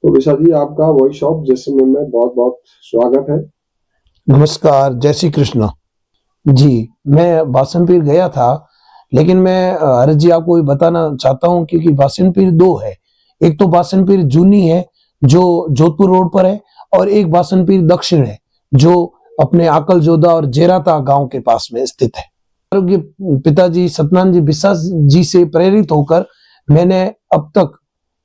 तो विशा जी, आपका वॉइस ऑफ जैसलमेर में बहुत बहुत स्वागत है। नमस्कार, जय श्री कृष्ण। जी, मैं बासन पीर गया था, लेकिन मैं हरज जी आपको ये बताना चाहता हूँ क्योंकि बासन पीर दो है। एक तो बासन पीर जूनी है जो जोधपुर रोड पर है, और एक बासन पीर दक्षिण है जो अपने आकल जोधा और जेराता गांव के पास में स्थित है। आरोग्य पिताजी सत्यनारायण जी बिस्सा जी से प्रेरित होकर मैंने अब तक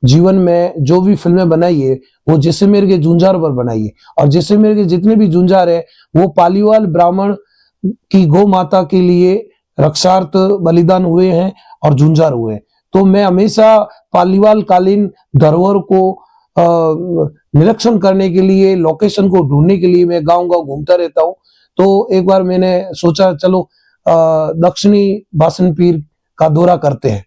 जीवन में जो भी फिल्में बनाई है वो जैसलमेर के जूंजार पर बनाई है, और जैसलमेर के जितने भी जूंजार है वो पालीवाल ब्राह्मण की गौ माता के लिए रक्षार्थ बलिदान हुए हैं और जूंजार हुए हैं। तो मैं हमेशा पालीवाल कालीन धरोहर को निरीक्षण करने के लिए, लोकेशन को ढूंढने के लिए मैं गांव-गांव घूमता रहता हूँ। तो एक बार मैंने सोचा चलो दक्षिणी बासन पीर का दौरा करते हैं।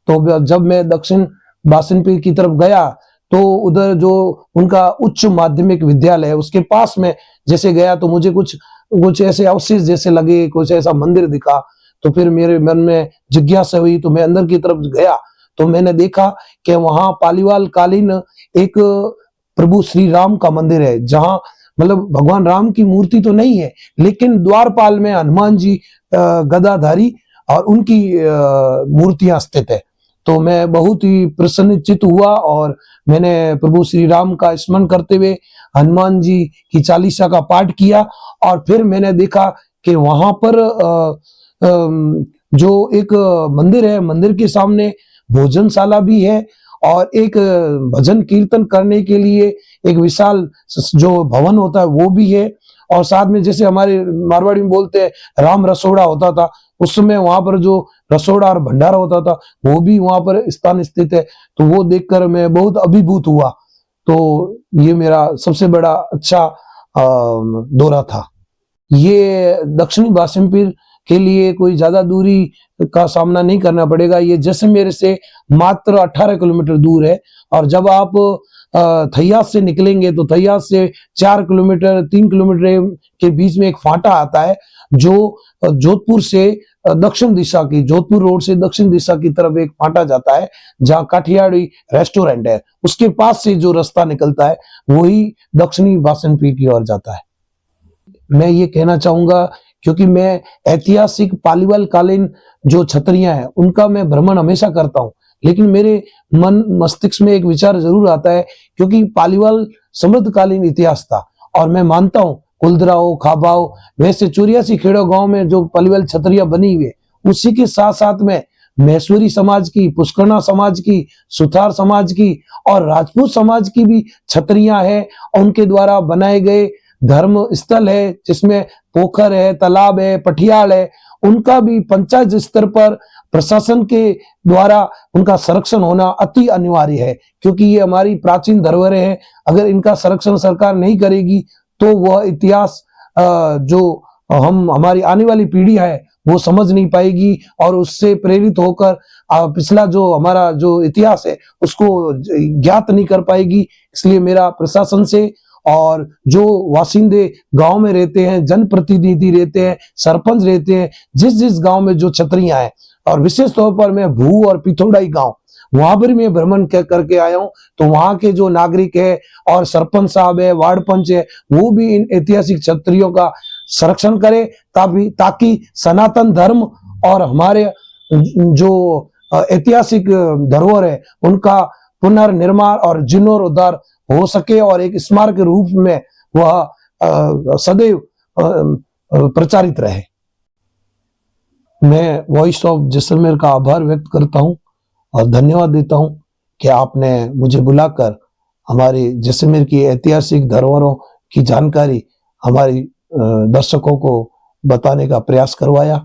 तो जब मैं दक्षिण बासन पीर की तरफ गया तो उधर जो उनका उच्च माध्यमिक विद्यालय है उसके पास में जैसे गया तो मुझे कुछ ऐसे अवशेष जैसे लगे, कुछ ऐसा मंदिर दिखा। तो फिर मेरे मन में जिज्ञासा हुई तो मैं अंदर की तरफ गया तो मैंने देखा कि वहां पालीवाल कालीन एक प्रभु श्री राम का मंदिर है, जहां मतलब भगवान राम की मूर्ति तो नहीं है लेकिन द्वारपाल में हनुमान जी गदाधारी और उनकी मूर्तियां स्थित है। तो मैं बहुत ही प्रसन्नचित हुआ और मैंने प्रभु श्री राम का स्मरण करते हुए हनुमान जी की चालीसा का पाठ किया। और फिर मैंने देखा कि वहां पर जो एक मंदिर है, मंदिर के सामने भोजनशाला भी है और एक भजन कीर्तन करने के लिए एक विशाल जो भवन होता है वो भी है। और साथ में जैसे हमारे मारवाड़ी में बोलते हैं राम रसोड़ा होता था, उस समय वहां पर जो रसोड़ा और भंडारा होता था वो भी वहां पर स्थान स्थित है। तो वो देखकर मैं बहुत अभिभूत हुआ। तो ये मेरा सबसे बड़ा अच्छा दौरा था। ये दक्षिणी बासन पीर के लिए कोई ज्यादा दूरी का सामना नहीं करना पड़ेगा। ये जैसलमेर से मात्र 18 किलोमीटर दूर है। और जब आप थैयास से निकलेंगे तो थैयास से 4 किलोमीटर 3 किलोमीटर के बीच में एक फाटा आता है जो जोधपुर से दक्षिण दिशा की, जोधपुर रोड से दक्षिण दिशा की तरफ एक फाटा जाता है जहाँ काठियावाड़ी रेस्टोरेंट है। उसके पास से जो रास्ता निकलता है वही दक्षिणी बासन पीर की ओर जाता है। मैं ये कहना चाहूंगा क्योंकि मैं ऐतिहासिक पालीवाल कालीन जो छतरियां हैं उनका मैं भ्रमण हमेशा करता हूं, लेकिन मेरे मन मस्तिष्क में एक विचार जरूर आता है क्योंकि पालीवाल समृद्धकालीन इतिहास था। और मैं मानता हूं कुलदराओ खाबाओ वैसे 84 खेड़ो गांव में जो पालीवाल छतरियां बनी हुई है, उसी के साथ साथ में महेश्वरी समाज की, पुष्करना समाज की, सुथार समाज की और राजपूत समाज की भी छतरियां हैं। उनके द्वारा बनाए गए धर्म स्थल है जिसमें पोखर है, तालाब है, पठियाल है, उनका भी पंचायत स्तर पर प्रशासन के द्वारा उनका संरक्षण होना अति अनिवार्य है क्योंकि ये हमारी प्राचीन धरोहरें हैं। अगर इनका संरक्षण सरकार नहीं करेगी तो वह इतिहास जो हमारी आने वाली पीढ़ी है वो समझ नहीं पाएगी और उससे प्रेरित होकर पिछला जो हमारा जो इतिहास है उसको ज्ञात नहीं कर पाएगी। इसलिए मेरा प्रशासन से और जो वासिंदे गांव में रहते हैं, जनप्रतिनिधि रहते हैं, सरपंच रहते हैं, जिस जिस गांव में जो छतरियां हैं, और विशेष तौर पर मैं भू और पिथौड़ाई गांव वहां पर मैं भ्रमण करके आया हूं। तो वहां के जो नागरिक है और सरपंच साहब है, वार्ड पंच है, वो भी इन ऐतिहासिक छतरियों का संरक्षण करे ताकि सनातन धर्म और हमारे जो ऐतिहासिक धरोहर है उनका पुनर्निर्माण और जीर्णोद्धार हो सके और एक स्मारक के रूप में वह सदैव प्रचारित रहे। मैं वॉइस ऑफ जैसलमेर का आभार व्यक्त करता हूं और धन्यवाद देता हूं कि आपने मुझे बुलाकर हमारी जैसलमेर की ऐतिहासिक धरोहरों की जानकारी हमारी दर्शकों को बताने का प्रयास करवाया।